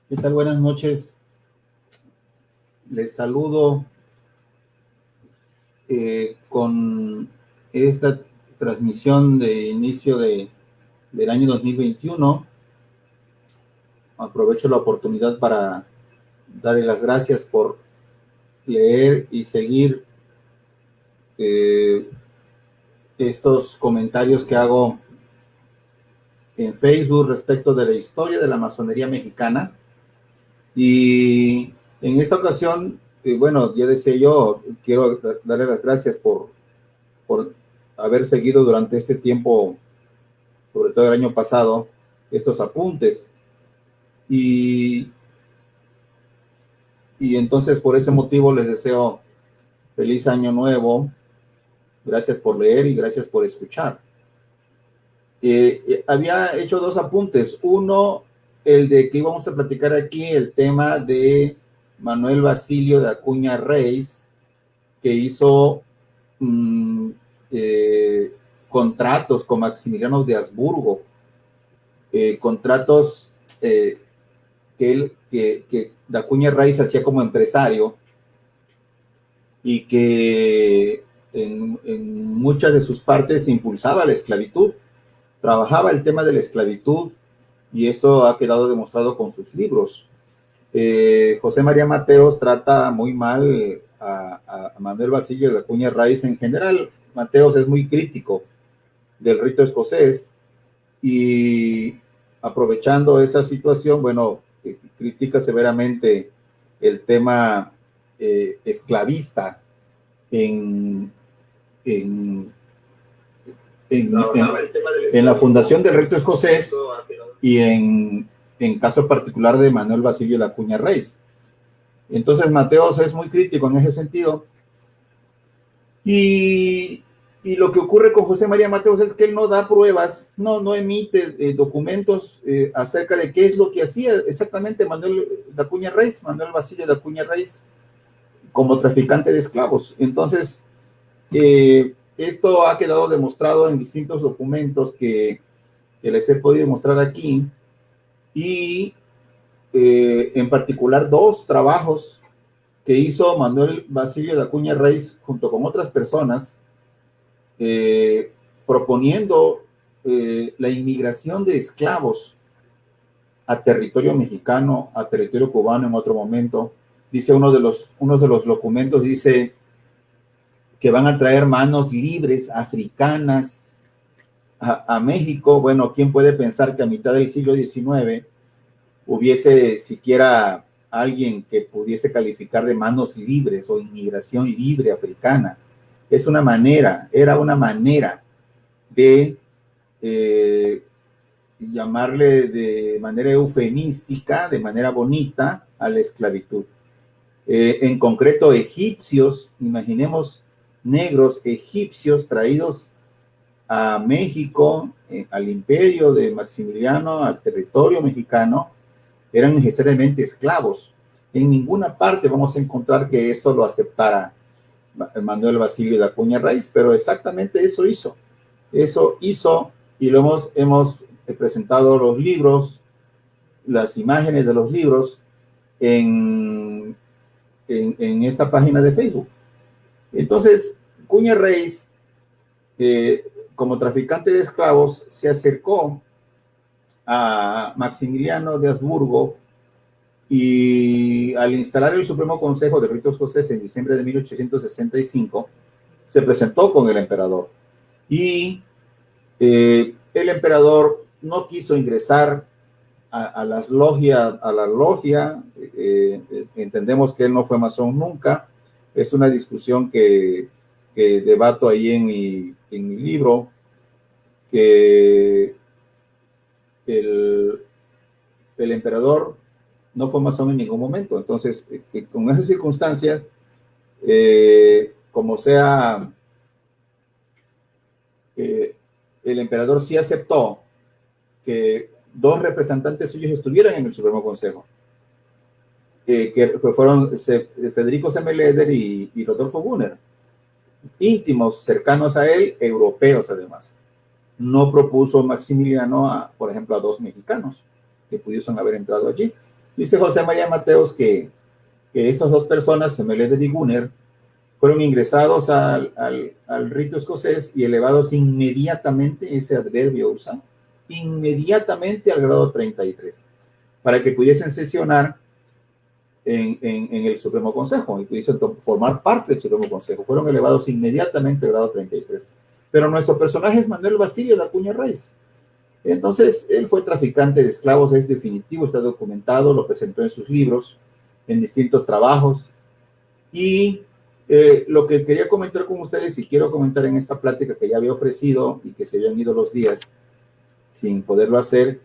¿Qué tal? Buenas noches. Les saludo con esta transmisión de inicio del año 2021. Aprovecho la oportunidad para darle las gracias por leer y seguir estos comentarios que hago en Facebook respecto de la historia de la masonería mexicana. Y en esta ocasión, bueno, ya decía yo, quiero darle las gracias por haber seguido durante este tiempo, sobre todo el año pasado, estos apuntes. Y entonces por ese motivo les deseo feliz año nuevo. Gracias por leer y gracias por escuchar. Había hecho dos apuntes. Uno, el de que íbamos a platicar aquí el tema de Manuel Basilio de Acuña Reis, que hizo contratos con Maximiliano de Habsburgo, contratos que de Acuña Reis hacía como empresario y que en muchas de sus partes impulsaba la esclavitud, trabajaba el tema de la esclavitud, y eso ha quedado demostrado con sus libros. José María Mateos trata muy mal a Manuel Basilio de Acuña Reis. En general, Mateos es muy crítico del rito escocés y, aprovechando esa situación, bueno, critica severamente el tema esclavista en la fundación del rito escocés y en caso particular de Manuel Basilio de Acuña Reis. Entonces Mateos es muy crítico en ese sentido, y lo que ocurre con José María Mateos es que él no da pruebas, no emite documentos acerca de qué es lo que hacía exactamente Manuel Basilio de Acuña Reis como traficante de esclavos. Entonces, esto ha quedado demostrado en distintos documentos que les he podido mostrar aquí, y en particular dos trabajos que hizo Manuel Basilio de Acuña Reis junto con otras personas, proponiendo la inmigración de esclavos a territorio mexicano, a territorio cubano en otro momento. Dice uno de los documentos, dice que van a traer manos libres africanas a México. Bueno, ¿quién puede pensar que a mitad del siglo XIX hubiese siquiera alguien que pudiese calificar de manos libres o inmigración libre africana? Era una manera de llamarle de manera eufemística, de manera bonita, a la esclavitud. En concreto, egipcios, imaginemos negros egipcios traídos a México, al imperio de Maximiliano, al territorio mexicano, eran necesariamente esclavos. En ninguna parte vamos a encontrar que eso lo aceptara Manuel Basilio de Acuña Reis, pero exactamente eso hizo. Y lo hemos presentado los libros, las imágenes de los libros en esta página de Facebook. Entonces, Acuña Reis, como traficante de esclavos, se acercó a Maximiliano de Habsburgo, y al instalar el Supremo Consejo de Rito Escocés en diciembre de 1865, se presentó con el emperador, y el emperador no quiso ingresar a la logia. Entendemos que él no fue masón nunca. Es una discusión que debato ahí en mi libro, que el emperador no fue masón en ningún momento. Entonces, con esas circunstancias, como sea, el emperador sí aceptó que dos representantes suyos estuvieran en el Supremo Consejo, que fueron Federico Semeleder y Rodolfo Gunner, íntimos, cercanos a él, europeos además. No propuso Maximiliano, por ejemplo, a dos mexicanos que pudiesen haber entrado allí. Dice José María Mateos que estas dos personas, Semeled y Gunner, fueron ingresados al rito escocés y elevados inmediatamente, ese adverbio usa, inmediatamente al grado 33, para que pudiesen sesionar en el Supremo Consejo y pudiesen formar parte del Supremo Consejo. Fueron elevados inmediatamente al grado 33. Pero nuestro personaje es Manuel Basilio de Acuña Reis. Entonces, él fue traficante de esclavos, es definitivo, está documentado, lo presentó en sus libros, en distintos trabajos. Y lo que quería comentar con ustedes y quiero comentar en esta plática que ya había ofrecido y que se habían ido los días sin poderlo hacer,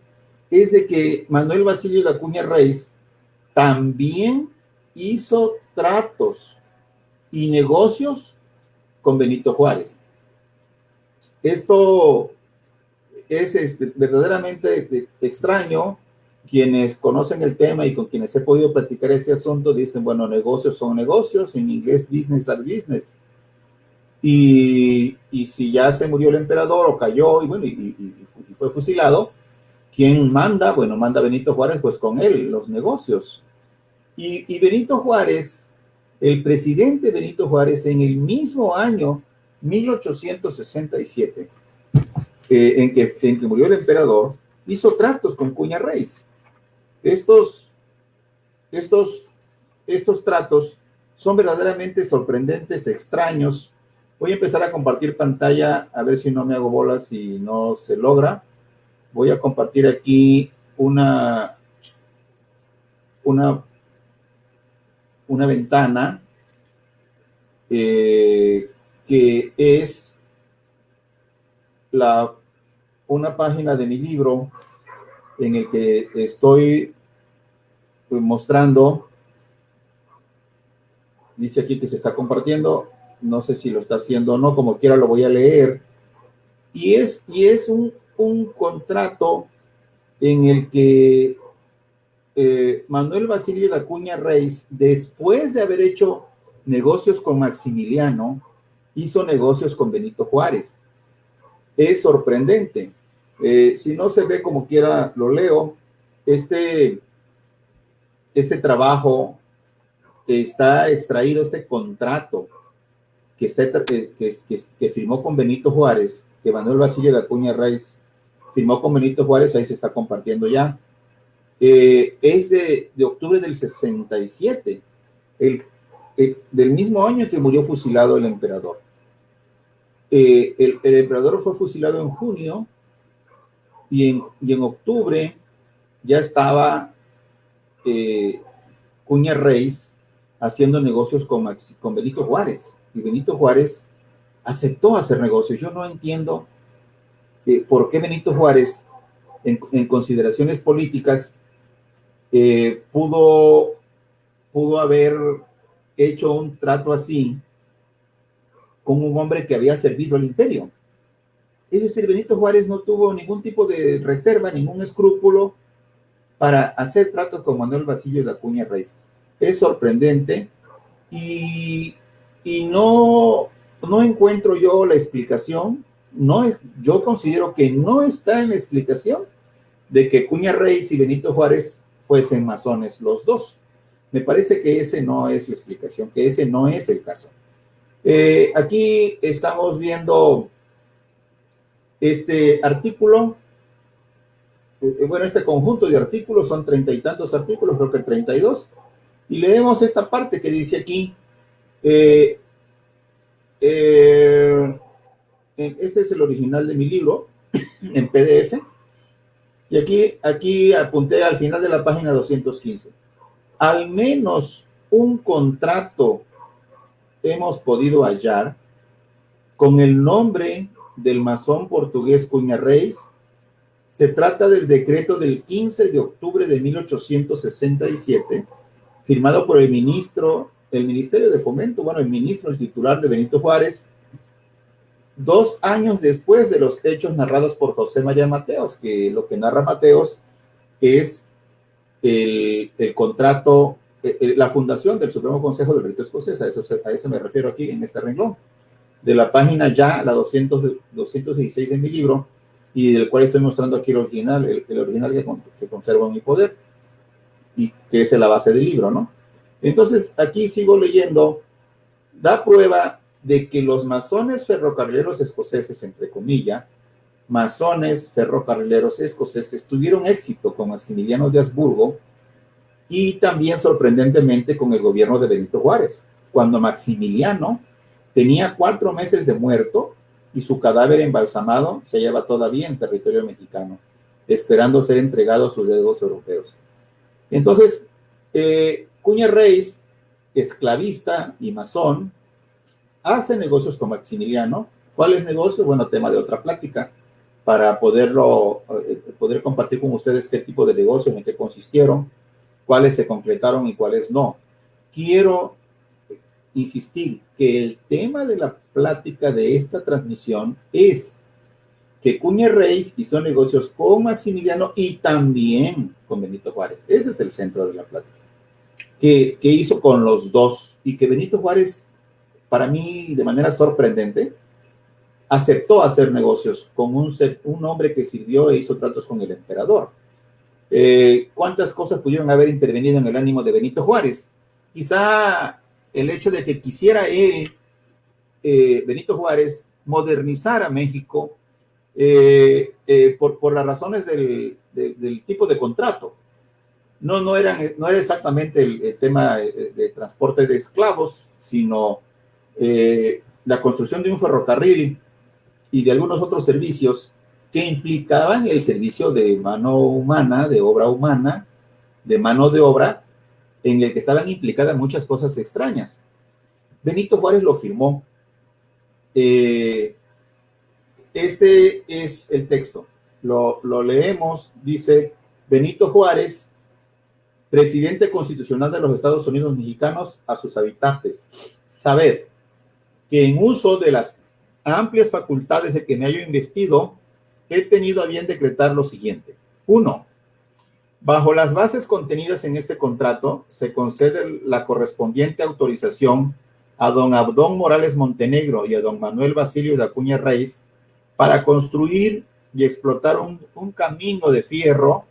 es de que Manuel Basilio de Acuña Reis también hizo tratos y negocios con Benito Juárez. Esto es verdaderamente extraño. Quienes conocen el tema y con quienes he podido platicar ese asunto dicen, bueno, negocios son negocios, en inglés business are business. Y si ya se murió el emperador o cayó y bueno, y fue fusilado, ¿quién manda? Bueno, manda Benito Juárez, pues con él, los negocios. Y Benito Juárez, el presidente Benito Juárez, en el mismo año 1867, en que murió el emperador, hizo tratos con Cuña Reis. Estos tratos son verdaderamente sorprendentes, extraños. Voy a empezar a compartir pantalla, a ver si no me hago bolas, si no se logra. Voy a compartir aquí una ventana que es una página de mi libro en el que estoy mostrando. Dice aquí que se está compartiendo, no sé si lo está haciendo o no, como quiera lo voy a leer. Y es un contrato en el que Manuel Basilio de Acuña Reis, después de haber hecho negocios con Maximiliano, hizo negocios con Benito Juárez. Es sorprendente. Si no se ve como quiera, lo leo. Este trabajo está extraído, este contrato que firmó con Benito Juárez, que Manuel Basilio de Acuña Reis firmó con Benito Juárez, ahí se está compartiendo ya. Es de octubre del 67, del mismo año que murió fusilado el emperador. El emperador fue fusilado en junio y en octubre ya estaba Cuña Reis haciendo negocios con Benito Juárez, y Benito Juárez aceptó hacer negocios. Yo no entiendo por qué Benito Juárez, en consideraciones políticas, pudo haber hecho un trato así con un hombre que había servido al imperio. Es decir, Benito Juárez no tuvo ningún tipo de reserva, ningún escrúpulo para hacer tratos con Manuel Basilio de Acuña Reis. Es sorprendente y no encuentro yo la explicación. Yo considero que no está en la explicación de que Cuña Reis y Benito Juárez fuesen masones los dos. Me parece que ese no es la explicación, que ese no es el caso. Aquí estamos viendo este artículo, bueno, este conjunto de artículos, son 30 y tantos artículos, creo que 32, y leemos esta parte que dice aquí, este es el original de mi libro, en PDF, y aquí apunté al final de la página 215. Al menos un contrato hemos podido hallar con el nombre del masón portugués Cuña Reis. Se trata del decreto del 15 de octubre de 1867, firmado por el Ministerio de Fomento, bueno, el titular de Benito Juárez, 2 años después de los hechos narrados por José María Mateos, que lo que narra Mateos es el contrato, la fundación del Supremo Consejo del Rito Escocés. A eso me refiero aquí en este renglón, de la página ya, la 216 en mi libro, y del cual estoy mostrando aquí el original, el original que conservo en mi poder. y que es la base del libro, ¿no? Entonces, aquí sigo leyendo, da prueba de que los masones ferrocarrileros escoceses, entre comillas, masones ferrocarrileros escoceses, tuvieron éxito con Maximiliano de Habsburgo y también sorprendentemente con el gobierno de Benito Juárez, cuando Maximiliano tenía 4 meses de muerto y su cadáver embalsamado se hallaba todavía en territorio mexicano, esperando ser entregado a sus deudos europeos. Entonces, Cuña Reis, esclavista y masón, hace negocios con Maximiliano. ¿Cuáles negocios? Bueno, tema de otra plática, para poder compartir con ustedes qué tipo de negocios, en qué consistieron, cuáles se concretaron y cuáles no. Quiero insistir que el tema de la plática de esta transmisión es que Cuña Reis hizo negocios con Maximiliano y también con Benito Juárez. Ese es el centro de la plática. Que hizo con los dos y que Benito Juárez, para mí, de manera sorprendente, aceptó hacer negocios con un hombre que sirvió e hizo tratos con el emperador. ¿Cuántas cosas pudieron haber intervenido en el ánimo de Benito Juárez? Quizá el hecho de que quisiera él, Benito Juárez, modernizar a México por las razones del tipo de contrato. No era exactamente el tema de transporte de esclavos, sino la construcción de un ferrocarril y de algunos otros servicios que implicaban el servicio de mano humana, de obra humana, de mano de obra, en el que estaban implicadas muchas cosas extrañas. Benito Juárez lo firmó. Este es el texto. Lo leemos. Dice: Benito Juárez, presidente constitucional de los Estados Unidos mexicanos, a sus habitantes. Sabed que en uso de las amplias facultades de que me hallo investido, he tenido a bien decretar lo siguiente. 1. Bajo las bases contenidas en este contrato, se concede la correspondiente autorización a don Abdón Morales Montenegro y a don Manuel Basilio de Acuña Reis para construir y explotar un camino de fierro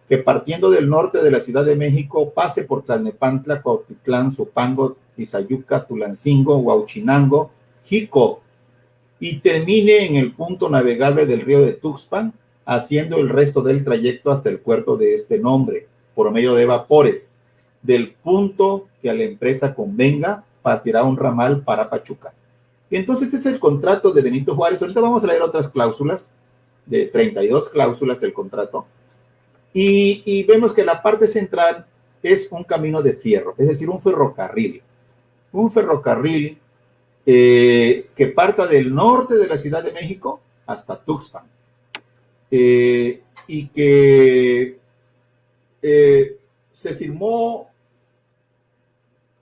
que, partiendo del norte de la Ciudad de México, pase por Tlalnepantla, Cuautitlán, Zumpango, Tizayuca, Tulancingo, Huauchinango, Jico, y termine en el punto navegable del río de Tuxpan, haciendo el resto del trayecto hasta el puerto de este nombre, por medio de vapores, del punto que a la empresa convenga para tirar un ramal para Pachuca. Y entonces este es el contrato de Benito Juárez. Ahorita vamos a leer otras cláusulas, de 32 cláusulas del contrato, y vemos que la parte central es un camino de fierro, es decir, un ferrocarril que parta del norte de la Ciudad de México hasta Tuxpan, y que se firmó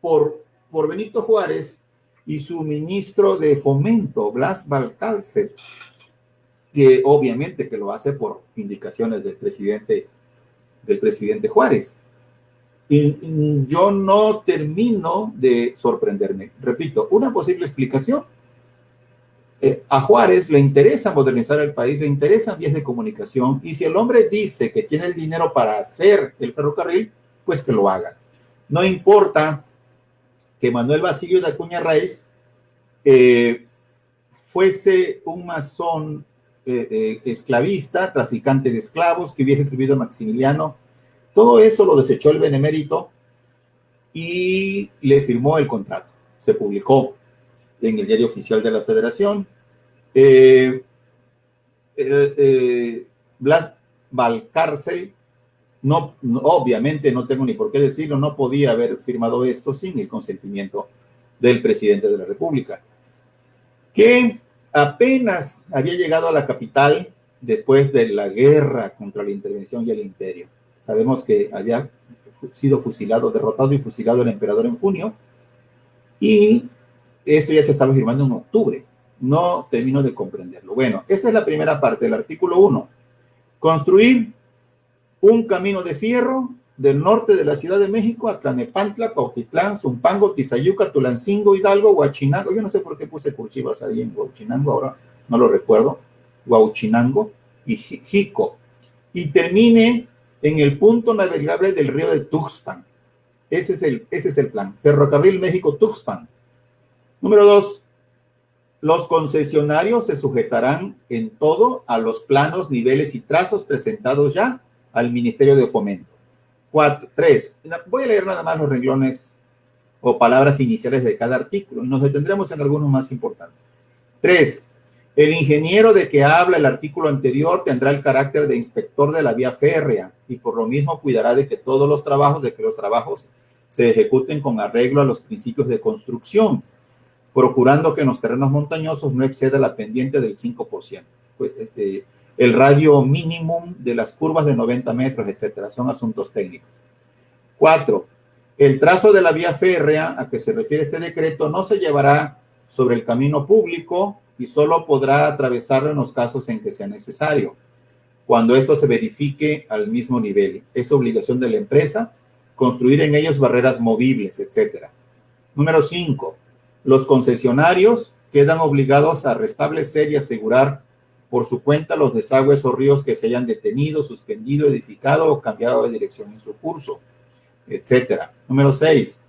por Benito Juárez y su ministro de Fomento, Blas Valcárcel, que obviamente que lo hace por indicaciones del presidente Juárez. Y yo no termino de sorprenderme. Repito, una posible explicación. A Juárez le interesa modernizar el país, le interesan vías de comunicación, y si el hombre dice que tiene el dinero para hacer el ferrocarril, pues que lo haga. No importa que Manuel Basilio de Acuña Reis fuese un masón esclavista, traficante de esclavos, que hubiese servido a Maximiliano. Todo eso lo desechó el benemérito y le firmó el contrato. Se publicó en el Diario Oficial de la Federación. Blas Valcárcel, obviamente no tengo ni por qué decirlo, no podía haber firmado esto sin el consentimiento del presidente de la República, que apenas había llegado a la capital después de la guerra contra la intervención y el imperio. Sabemos que había sido derrotado y fusilado el emperador en junio, y esto ya se estaba firmando en octubre. No termino de comprenderlo. Bueno, esta es la primera parte del artículo 1. Construir un camino de fierro del norte de la Ciudad de México a Tlalnepantla, Cuautitlán, Zumpango, Tizayuca, Tulancingo, Hidalgo, Huauchinango. Yo no sé por qué puse cursivas ahí en Huauchinango, ahora no lo recuerdo. Huauchinango y Jico. Y termine en el punto navegable del río de Tuxpan. Ese es el plan. Ferrocarril México-Tuxpan. Número 2. Los concesionarios se sujetarán en todo a los planos, niveles y trazos presentados ya al Ministerio de Fomento. 3. Voy a leer nada más los renglones o palabras iniciales de cada artículo y nos detendremos en algunos más importantes. 3. El ingeniero de que habla el artículo anterior tendrá el carácter de inspector de la vía férrea y por lo mismo cuidará de que los trabajos se ejecuten con arreglo a los principios de construcción, procurando que en los terrenos montañosos no exceda la pendiente del 5%. El radio mínimo de las curvas de 90 metros, etcétera. Son asuntos técnicos. 4. El trazo de la vía férrea a que se refiere este decreto no se llevará sobre el camino público y solo podrá atravesarlo en los casos en que sea necesario, cuando esto se verifique al mismo nivel. Es obligación de la empresa construir en ellos barreras movibles, etcétera. Número 5. Los concesionarios quedan obligados a restablecer y asegurar por su cuenta los desagües o ríos que se hayan detenido, suspendido, edificado o cambiado de dirección en su curso, etcétera. Número 6.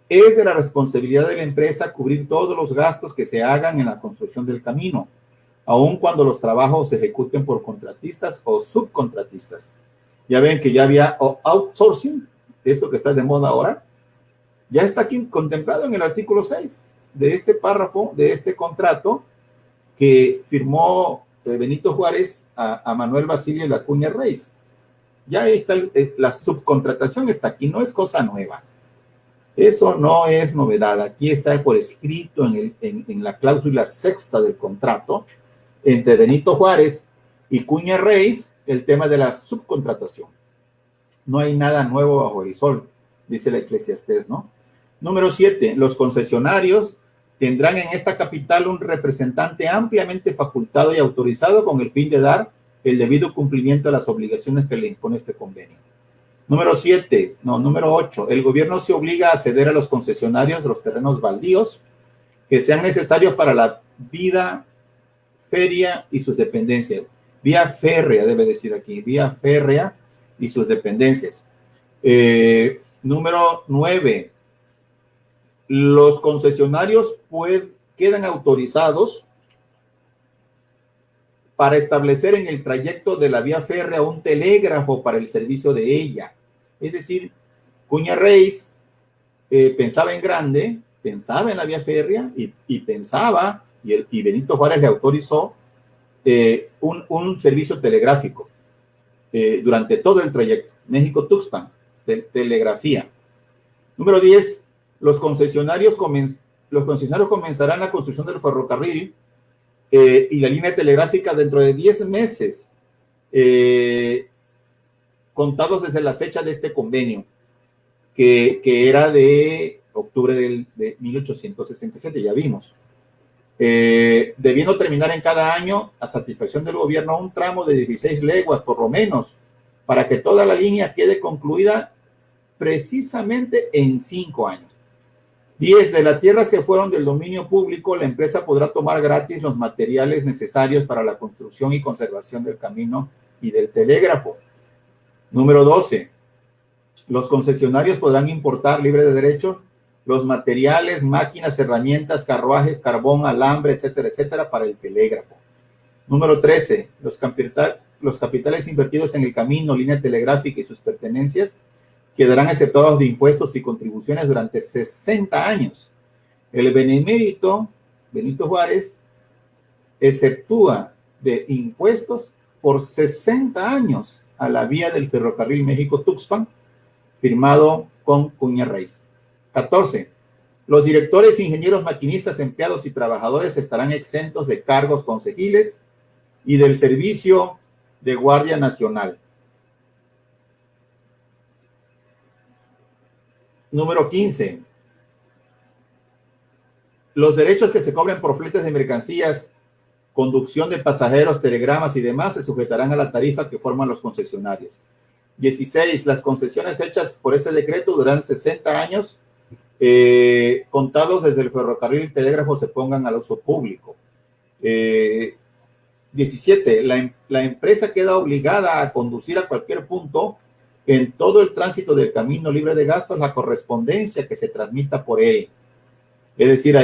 Es de la responsabilidad de la empresa cubrir todos los gastos que se hagan en la construcción del camino, aun cuando los trabajos se ejecuten por contratistas o subcontratistas. Ya ven que ya había outsourcing, esto que está de moda ahora, ya está aquí contemplado en el artículo 6 de este párrafo, de este contrato que firmó Benito Juárez a Manuel Basilio de Acuña Reis. Ya está, la subcontratación está aquí, no es cosa nueva. Eso no es novedad. Aquí está por escrito en la cláusula sexta del contrato entre Benito Juárez y Cuña Reis el tema de la subcontratación. No hay nada nuevo bajo el sol, dice la Eclesiastés, ¿no? Número 7. Los concesionarios tendrán en esta capital un representante ampliamente facultado y autorizado con el fin de dar el debido cumplimiento a las obligaciones que le impone este convenio. Número 8. El gobierno se obliga a ceder a los concesionarios los terrenos baldíos que sean necesarios para la vida feria y sus dependencias. Vía férrea, debe decir aquí, vía férrea y sus dependencias. Número 9. Los concesionarios quedan autorizados para establecer en el trayecto de la vía férrea un telégrafo para el servicio de ella. Es decir, Cuña Reis pensaba en grande, pensaba en la vía férrea y pensaba, y Benito Juárez le autorizó un servicio telegráfico durante todo el trayecto. México-Tuxpan, telegrafía. Número 10. Los concesionarios comenzarán la construcción del ferrocarril y la línea telegráfica dentro de 10 meses, contados desde la fecha de este convenio, que era de octubre de 1867, ya vimos. Debiendo terminar en cada año, a satisfacción del gobierno, un tramo de 16 leguas, por lo menos, para que toda la línea quede concluida precisamente en 5 años. 10. De las tierras que fueron del dominio público, la empresa podrá tomar gratis los materiales necesarios para la construcción y conservación del camino y del telégrafo. Número 12. Los concesionarios podrán importar libre de derecho los materiales, máquinas, herramientas, carruajes, carbón, alambre, etcétera, etcétera, para el telégrafo. Número 13. Los capitales invertidos en el camino, línea telegráfica y sus pertenencias quedarán exceptuados de impuestos y contribuciones durante 60 años. El benemérito, Benito Juárez, exceptúa de impuestos por 60 años a la vía del ferrocarril México-Tuxpan, firmado con Cuña Reis. 14. Los directores, ingenieros, maquinistas, empleados y trabajadores estarán exentos de cargos concejiles y del servicio de Guardia Nacional. Número 15. Los derechos que se cobren por fletes de mercancías, conducción de pasajeros, telegramas y demás se sujetarán a la tarifa que forman los concesionarios. 16. Las concesiones hechas por este decreto durarán 60 años, contados desde el ferrocarril y telégrafo se pongan al uso público. 17. La empresa queda obligada a conducir a cualquier punto en todo el tránsito del camino libre de gastos la correspondencia que se transmita por él. Es decir,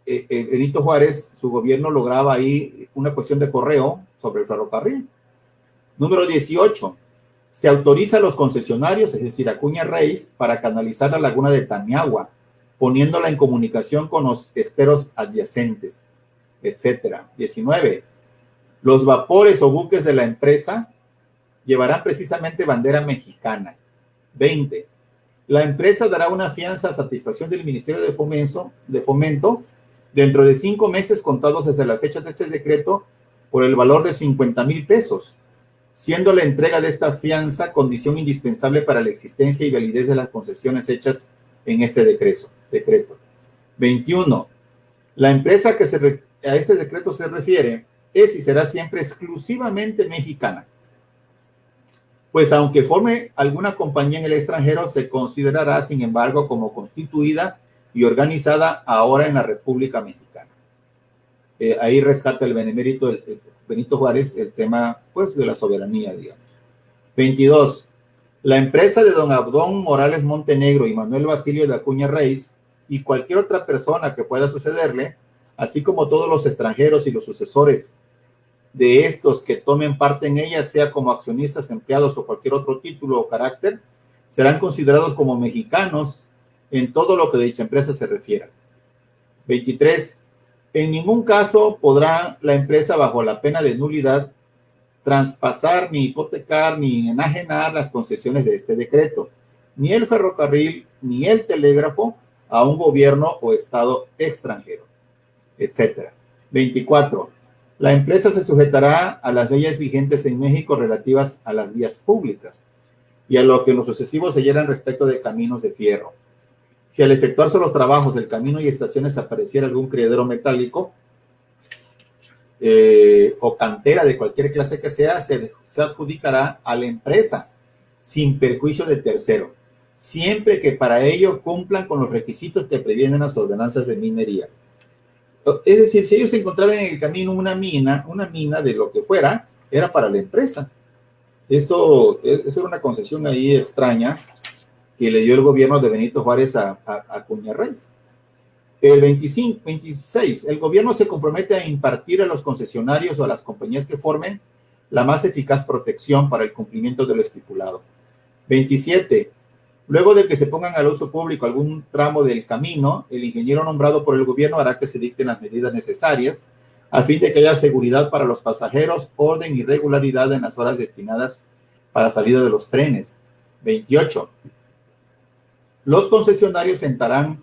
Benito Juárez, su gobierno lograba ahí una cuestión de correo sobre el ferrocarril. Número 18. Se autoriza a los concesionarios, es decir, Acuña Reis, para canalizar la laguna de Tamiagua, poniéndola en comunicación con los esteros adyacentes, etcétera. 19. Los vapores o buques de la empresa llevarán precisamente bandera mexicana. 20. La empresa dará una fianza a satisfacción del Ministerio de Fomento dentro de 5 meses contados desde la fecha de este decreto por el valor de 50,000 pesos, siendo la entrega de esta fianza condición indispensable para la existencia y validez de las concesiones hechas en este decreto. 21. La empresa a este decreto se refiere es y será siempre exclusivamente mexicana, pues aunque forme alguna compañía en el extranjero, se considerará, sin embargo, como constituida y organizada ahora en la República Mexicana. Ahí rescata el benemérito Benito Juárez el tema, pues, de la soberanía, digamos. 22. La empresa de don Abdón Morales Montenegro y Manuel Basilio de Acuña Reis y cualquier otra persona que pueda sucederle, así como todos los extranjeros y los sucesores de estos que tomen parte en ella, sea como accionistas, empleados o cualquier otro título o carácter, serán considerados como mexicanos en todo lo que de dicha empresa se refiera. 23. En ningún caso podrá la empresa, bajo la pena de nulidad, traspasar, ni hipotecar, ni enajenar las concesiones de este decreto, ni el ferrocarril, ni el telégrafo a un gobierno o estado extranjero, etc. 24. La empresa se sujetará a las leyes vigentes en México relativas a las vías públicas y a lo que en lo sucesivo se hieran respecto de caminos de fierro. Si al efectuarse los trabajos del camino y estaciones apareciera algún criadero metálico o cantera de cualquier clase que sea, se adjudicará a la empresa sin perjuicio de tercero, siempre que para ello cumplan con los requisitos que previenen las ordenanzas de minería. Es decir, si ellos encontraban en el camino una mina de lo que fuera, era para la empresa. Eso era una concesión ahí extraña que le dio el gobierno de Benito Juárez a Acuña Reis. El 26, el gobierno se compromete a impartir a los concesionarios o a las compañías que formen la más eficaz protección para el cumplimiento de lo estipulado. 27, luego de que se pongan al uso público algún tramo del camino, el ingeniero nombrado por el gobierno hará que se dicten las medidas necesarias a fin de que haya seguridad para los pasajeros, orden y regularidad en las horas destinadas para salida de los trenes. 28. Los concesionarios sentarán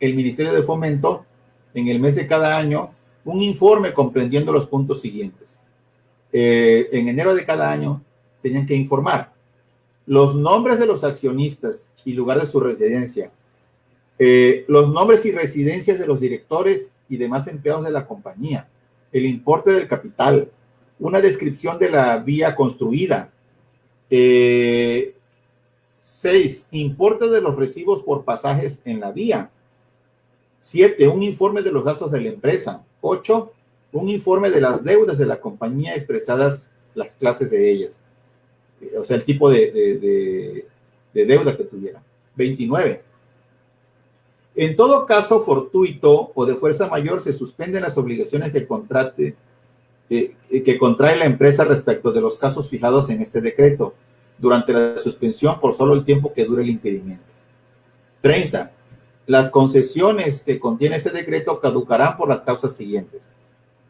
el Ministerio de Fomento en el mes de cada año un informe comprendiendo los puntos siguientes. En enero de cada año tenían que informar los nombres de los accionistas y lugar de su residencia, los nombres y residencias de los directores y demás empleados de la compañía, el importe del capital, una descripción de la vía construida. 6. Importe de los recibos por pasajes en la vía. 7. Un informe de los gastos de la empresa. 8. Un informe de las deudas de la compañía expresadas las clases de ellas. O sea, el tipo de deuda que tuviera. 29. En todo caso fortuito o de fuerza mayor se suspenden las obligaciones que contrae la empresa respecto de los casos fijados en este decreto durante la suspensión por solo el tiempo que dure el impedimento. 30. Las concesiones que contiene este decreto caducarán por las causas siguientes.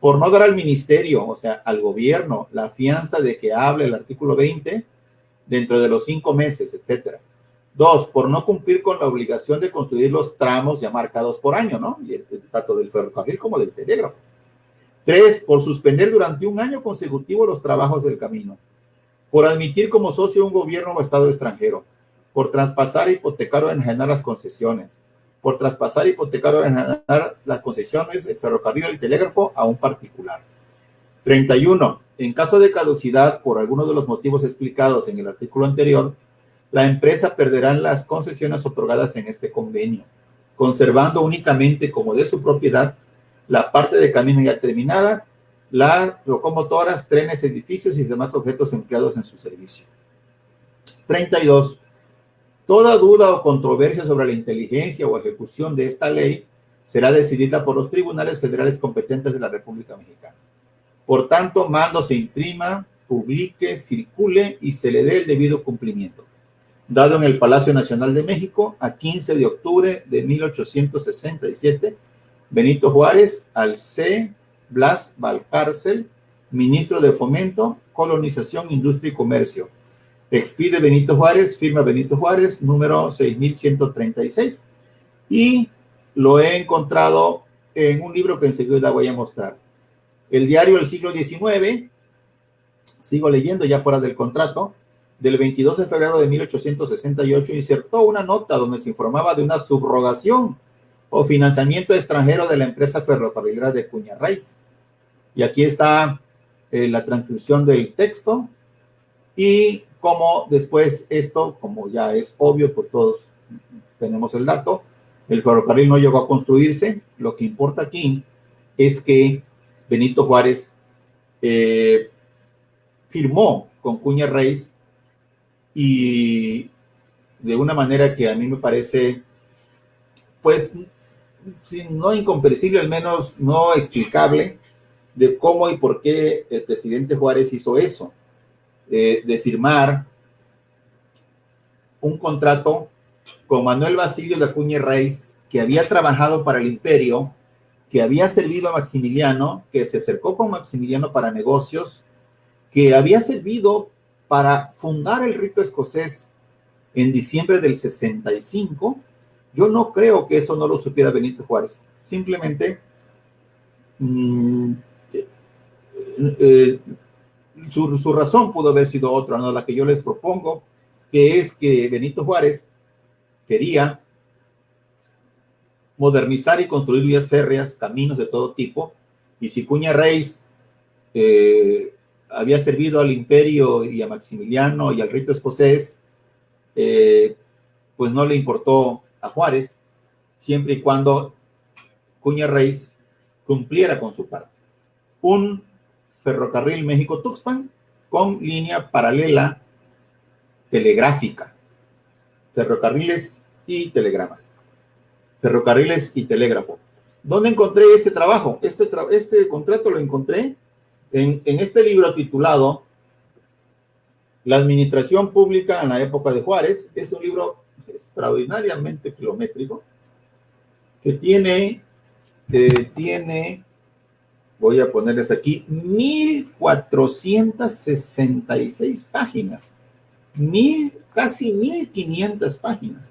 Por no dar al ministerio, o sea, al gobierno, la fianza de que hable el artículo 20 dentro de los 5 meses, etc. 2. Por no cumplir con la obligación de construir los tramos ya marcados por año, ¿no? Y tanto del ferrocarril como del telégrafo. 3. Por suspender durante un año consecutivo los trabajos del camino. Por admitir como socio un gobierno o estado extranjero. Por traspasar, hipotecar o enajenar las concesiones. Por traspasar, hipotecar o enajenar las concesiones del ferrocarril y el telégrafo a un particular. 31. En caso de caducidad por alguno de los motivos explicados en el artículo anterior, la empresa perderá las concesiones otorgadas en este convenio, conservando únicamente como de su propiedad la parte de camino ya terminada, las locomotoras, trenes, edificios y demás objetos empleados en su servicio. 32. Toda duda o controversia sobre la inteligencia o ejecución de esta ley será decidida por los tribunales federales competentes de la República Mexicana. Por tanto, mando se imprima, publique, circule y se le dé el debido cumplimiento. Dado en el Palacio Nacional de México, a 15 de octubre de 1867, Benito Juárez al C. Blas Valcárcel, ministro de Fomento, Colonización, Industria y Comercio. Expide Benito Juárez, firma Benito Juárez, número 6136. Y lo he encontrado en un libro que enseguida voy a mostrar. El diario del siglo XIX, sigo leyendo ya fuera del contrato, del 22 de febrero de 1868, insertó una nota donde se informaba de una subrogación o financiamiento extranjero de la empresa ferrocarrilera de Cuña-Reis. Y aquí está la transcripción del texto y cómo después esto, como ya es obvio, por todos tenemos el dato, el ferrocarril no llegó a construirse. Lo que importa aquí es que Benito Juárez firmó con Cuña-Reis y de una manera que a mí me parece, pues, si no incomprensible, al menos no explicable, de cómo y por qué el presidente Juárez hizo eso, de firmar un contrato con Manuel Basilio de Acuña y Reis, que había trabajado para el imperio, que había servido a Maximiliano, que se acercó con Maximiliano para negocios, que había servido para fundar el rito escocés en diciembre del 65. Yo no creo que eso no lo supiera Benito Juárez. Simplemente su razón pudo haber sido otra, no la que yo les propongo, que es que Benito Juárez quería modernizar y construir vías férreas, caminos de todo tipo, y si Cuña-Reis había servido al imperio y a Maximiliano y al rito escocés, pues no le importó a Juárez, siempre y cuando Cuña-Reis cumpliera con su parte. Un ferrocarril México-Tuxpan con línea paralela telegráfica, ferrocarriles y telegramas, ferrocarriles y telégrafo. ¿Dónde encontré este trabajo? Este contrato lo encontré en este libro titulado La Administración Pública en la época de Juárez. Es un libro extraordinariamente kilométrico que tiene, voy a ponerles aquí, 1466 páginas, casi 1500 páginas.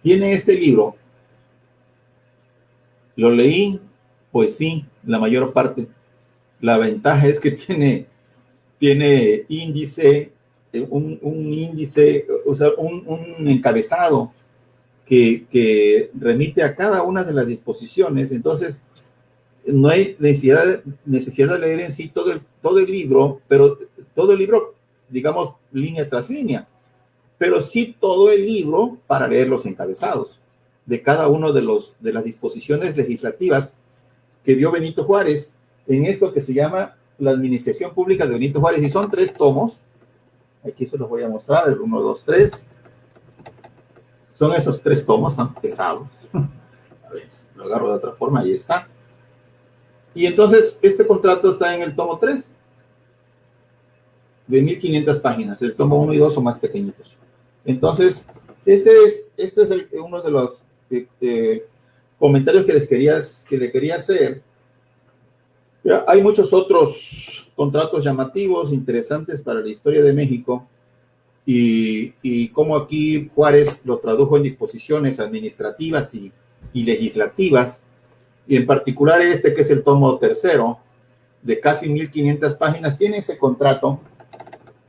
Tiene este libro. Lo leí, pues sí, la mayor parte. La ventaja es que tiene índice, un índice, o sea, un encabezado que remite a cada una de las disposiciones. Entonces, no hay necesidad de leer en sí todo el libro, pero todo el libro, digamos, línea tras línea, pero sí todo el libro para leer los encabezados de cada uno de las disposiciones legislativas que dio Benito Juárez en esto que se llama la Administración Pública de Benito Juárez, y son 3 tomos. Aquí se los voy a mostrar, el 1, 2, 3. Son esos 3 tomos, tan pesados. A ver, lo agarro de otra forma, ahí está. Y entonces, este contrato está en el tomo 3, de 1500 páginas. El tomo 1 y 2 son más pequeñitos. Entonces, este es uno de los comentarios que le quería hacer. Ya, hay muchos otros contratos llamativos, interesantes para la historia de México, y cómo aquí Juárez lo tradujo en disposiciones administrativas y legislativas, y en particular este que es el tomo 3, de casi 1500 páginas, tiene ese contrato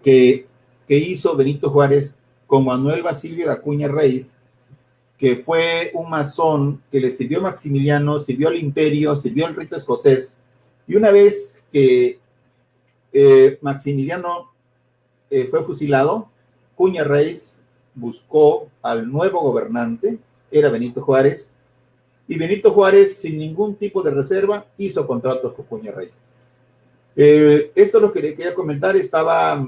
que hizo Benito Juárez con Manuel Basilio de Acuña Reis, que fue un masón que le sirvió a Maximiliano, sirvió al imperio, sirvió al rito escocés, y una vez que Maximiliano fue fusilado, Cuña-Reis buscó al nuevo gobernante, era Benito Juárez, Y Benito Juárez, sin ningún tipo de reserva, hizo contratos con Cuña Reis. Esto es lo que le quería comentar. Estaba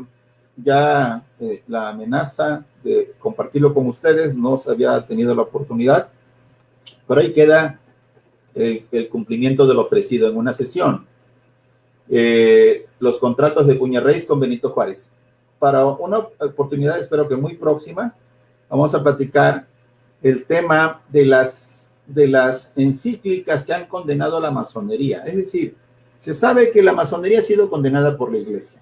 ya la amenaza de compartirlo con ustedes, no se había tenido la oportunidad, pero ahí queda el cumplimiento de lo ofrecido en una sesión. Los contratos de Cuña Reis con Benito Juárez. Para una oportunidad, espero que muy próxima, vamos a platicar el tema de las encíclicas que han condenado a la masonería. Es decir, se sabe que la masonería ha sido condenada por la Iglesia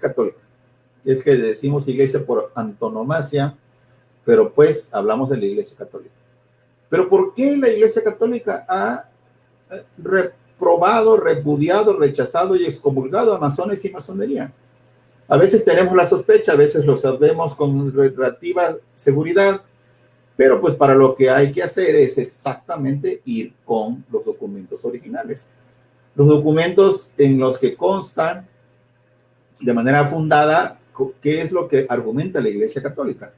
Católica. Es que decimos Iglesia por antonomasia, pero pues hablamos de la Iglesia Católica. Pero ¿por qué la Iglesia Católica ha reprobado, repudiado, rechazado y excomulgado a masones y masonería? A veces tenemos la sospecha, a veces lo sabemos con relativa seguridad, pero pues para lo que hay que hacer es exactamente ir con los documentos originales. Los documentos en los que constan de manera fundada qué es lo que argumenta la Iglesia Católica.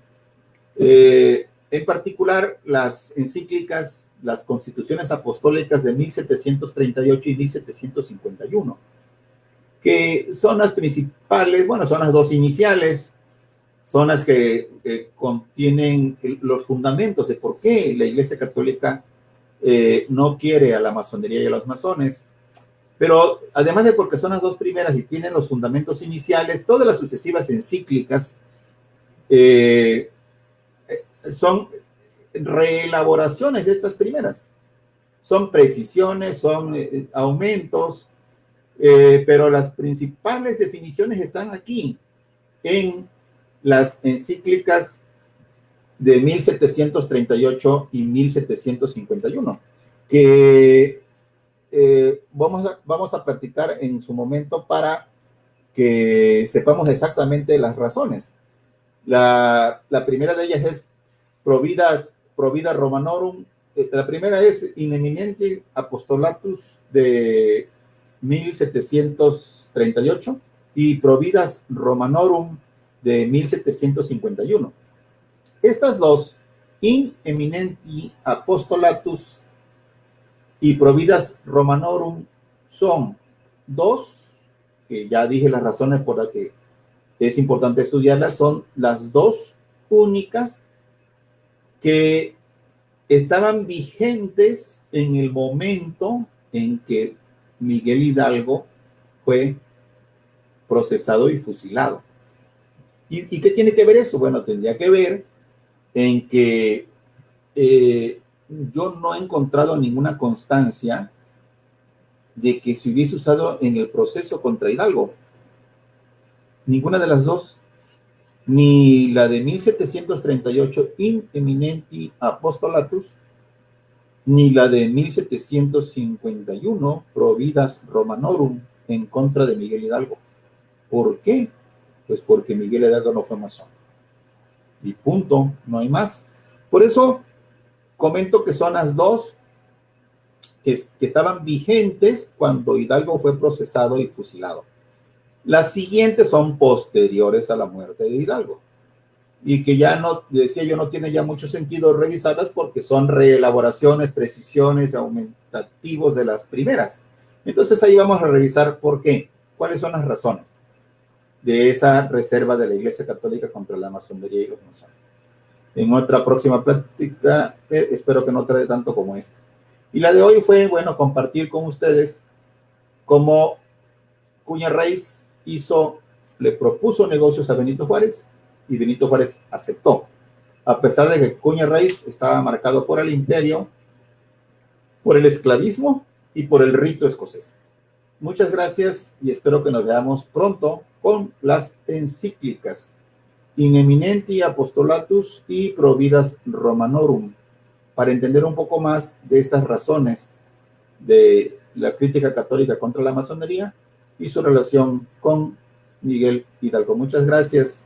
En particular, las encíclicas, las constituciones apostólicas de 1738 y 1751, que son las principales, bueno, son las dos iniciales, son las que contienen los fundamentos de por qué la Iglesia Católica no quiere a la masonería y a los masones. Pero además de porque son las dos primeras y tienen los fundamentos iniciales, todas las sucesivas encíclicas son reelaboraciones de estas primeras. Son precisiones, son aumentos, pero las principales definiciones están aquí en las encíclicas de 1738 y 1751, que vamos a platicar en su momento para que sepamos exactamente las razones. La primera de ellas es Provida Romanorum. La primera es In Eminenti Apostolatus de 1738 y Providas Romanorum de 1751. Estas dos, In Eminenti Apostolatus y Providas Romanorum, son dos, que ya dije las razones por las que es importante estudiarlas, son las dos únicas que estaban vigentes en el momento en que Miguel Hidalgo fue procesado y fusilado. ¿Y qué tiene que ver eso? Bueno, tendría que ver en que yo no he encontrado ninguna constancia de que se hubiese usado en el proceso contra Hidalgo. Ninguna de las dos. Ni la de 1738 In Eminenti Apostolatus, ni la de 1751 Providas Romanorum en contra de Miguel Hidalgo. ¿Por qué? Pues porque Miguel Hidalgo no fue masón. Y punto, no hay más. Por eso comento que son las dos que estaban vigentes cuando Hidalgo fue procesado y fusilado. Las siguientes son posteriores a la muerte de Hidalgo y que ya no, decía yo, no tiene ya mucho sentido revisarlas porque son reelaboraciones, precisiones, aumentativos de las primeras. Entonces ahí vamos a revisar por qué, cuáles son las razones de esa reserva de la Iglesia Católica contra la masonería y los masones. En otra próxima plática, espero que no trae tanto como esta. Y la de hoy fue, bueno, compartir con ustedes cómo Cuña Reis le propuso negocios a Benito Juárez y Benito Juárez aceptó, a pesar de que Cuña Reis estaba marcado por el imperio, por el esclavismo y por el rito escocés. Muchas gracias y espero que nos veamos pronto con las encíclicas In Eminenti Apostolatus y Providas Romanorum para entender un poco más de estas razones de la crítica católica contra la masonería y su relación con Miguel Hidalgo. Muchas gracias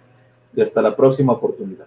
y hasta la próxima oportunidad.